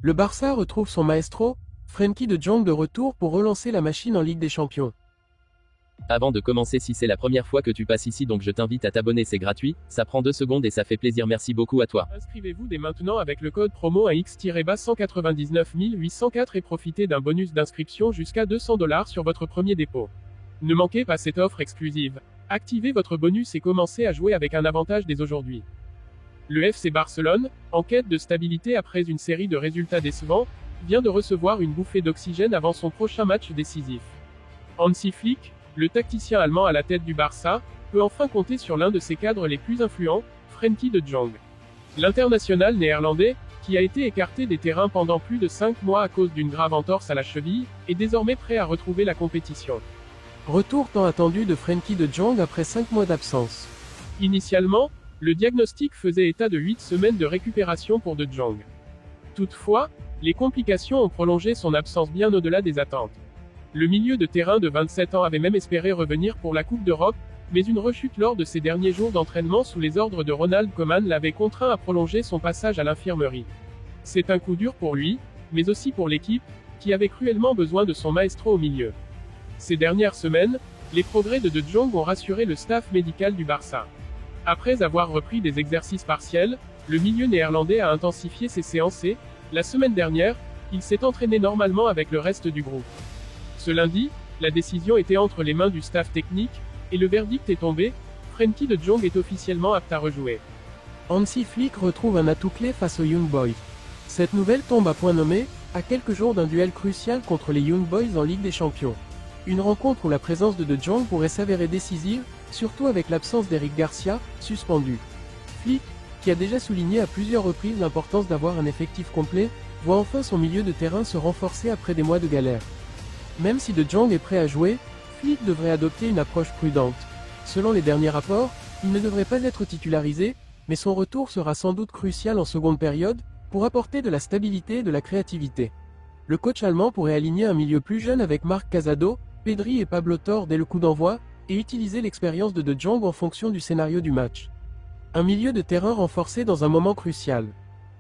Le Barça retrouve son maestro, Frenkie de Jong de retour pour relancer la machine en Ligue des Champions. Avant de commencer, si c'est la première fois que tu passes ici, donc je t'invite à t'abonner, c'est gratuit, ça prend 2 secondes et ça fait plaisir, merci beaucoup à toi. Inscrivez-vous dès maintenant avec le code promo AX-199 804 et profitez d'un bonus d'inscription jusqu'à $200 sur votre premier dépôt. Ne manquez pas cette offre exclusive. Activez votre bonus et commencez à jouer avec un avantage dès aujourd'hui. Le FC Barcelone, en quête de stabilité après une série de résultats décevants, vient de recevoir une bouffée d'oxygène avant son prochain match décisif. Hansi Flick, le tacticien allemand à la tête du Barça, peut enfin compter sur l'un de ses cadres les plus influents, Frenkie de Jong. L'international néerlandais, qui a été écarté des terrains pendant plus de 5 mois à cause d'une grave entorse à la cheville, est désormais prêt à retrouver la compétition. Retour tant attendu de Frenkie de Jong après 5 mois d'absence. Initialement, le diagnostic faisait état de 8 semaines de récupération pour de Jong. Toutefois, les complications ont prolongé son absence bien au-delà des attentes. Le milieu de terrain de 27 ans avait même espéré revenir pour la Coupe d'Europe, mais une rechute lors de ses derniers jours d'entraînement sous les ordres de Ronald Koeman l'avait contraint à prolonger son passage à l'infirmerie. C'est un coup dur pour lui, mais aussi pour l'équipe, qui avait cruellement besoin de son maestro au milieu. Ces dernières semaines, les progrès de Jong ont rassuré le staff médical du Barça. Après avoir repris des exercices partiels, le milieu néerlandais a intensifié ses séances et, la semaine dernière, il s'est entraîné normalement avec le reste du groupe. Ce lundi, la décision était entre les mains du staff technique, et le verdict est tombé, Frenkie de Jong est officiellement apte à rejouer. Hansi Flick retrouve un atout clé face aux Young Boys. Cette nouvelle tombe à point nommé, à quelques jours d'un duel crucial contre les Young Boys en Ligue des Champions. Une rencontre où la présence de Jong pourrait s'avérer décisive, surtout avec l'absence d'Eric Garcia, suspendu. Flick, qui a déjà souligné à plusieurs reprises l'importance d'avoir un effectif complet, voit enfin son milieu de terrain se renforcer après des mois de galère. Même si de Jong est prêt à jouer, Flick devrait adopter une approche prudente. Selon les derniers rapports, il ne devrait pas être titularisé, mais son retour sera sans doute crucial en seconde période, pour apporter de la stabilité et de la créativité. Le coach allemand pourrait aligner un milieu plus jeune avec Marc Casado, Pedri et Pablo Torre dès le coup d'envoi, et utiliser l'expérience de Jong en fonction du scénario du match. Un milieu de terrain renforcé dans un moment crucial.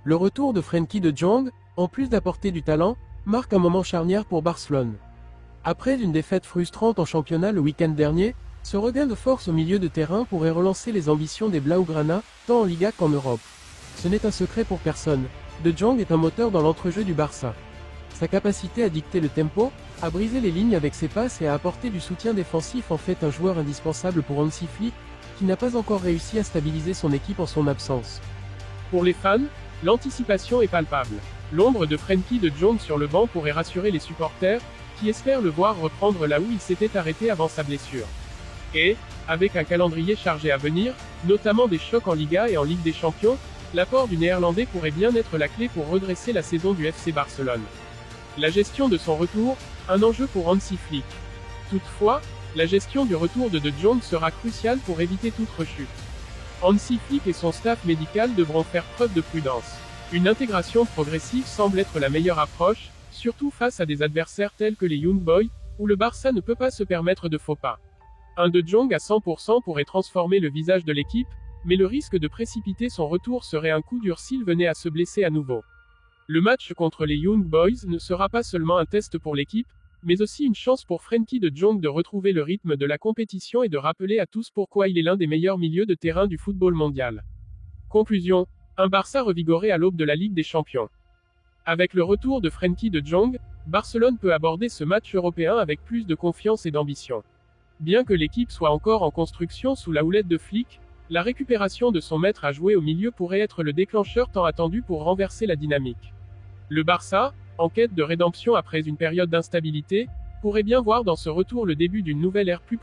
Le retour de Frenkie de Jong, en plus d'apporter du talent, marque un moment charnière pour Barcelone. Après une défaite frustrante en championnat le week-end dernier, ce regain de force au milieu de terrain pourrait relancer les ambitions des Blaugrana, tant en Liga qu'en Europe. Ce n'est un secret pour personne, De Jong est un moteur dans l'entrejeu du Barça. Sa capacité à dicter le tempo, à briser les lignes avec ses passes et à apporter du soutien défensif en fait un joueur indispensable pour Hansi Flick, qui n'a pas encore réussi à stabiliser son équipe en son absence. Pour les fans, l'anticipation est palpable. L'ombre de Frenkie de Jong sur le banc pourrait rassurer les supporters, qui espèrent le voir reprendre là où il s'était arrêté avant sa blessure. Et, avec un calendrier chargé à venir, notamment des chocs en Liga et en Ligue des Champions, l'apport du Néerlandais pourrait bien être la clé pour redresser la saison du FC Barcelone. La gestion de son retour, un enjeu pour Hansi Flick. Toutefois, la gestion du retour de Jong sera cruciale pour éviter toute rechute. Hansi Flick et son staff médical devront faire preuve de prudence. Une intégration progressive semble être la meilleure approche, surtout face à des adversaires tels que les Young Boys, où le Barça ne peut pas se permettre de faux pas. Un de Jong à 100% pourrait transformer le visage de l'équipe, mais le risque de précipiter son retour serait un coup dur s'il venait à se blesser à nouveau. Le match contre les Young Boys ne sera pas seulement un test pour l'équipe, mais aussi une chance pour Frenkie de Jong de retrouver le rythme de la compétition et de rappeler à tous pourquoi il est l'un des meilleurs milieux de terrain du football mondial. Conclusion, un Barça revigoré à l'aube de la Ligue des Champions. Avec le retour de Frenkie de Jong, Barcelone peut aborder ce match européen avec plus de confiance et d'ambition. Bien que l'équipe soit encore en construction sous la houlette de Flick, la récupération de son maître à jouer au milieu pourrait être le déclencheur tant attendu pour renverser la dynamique. Le Barça, en quête de rédemption après une période d'instabilité, pourrait bien voir dans ce retour le début d'une nouvelle ère plus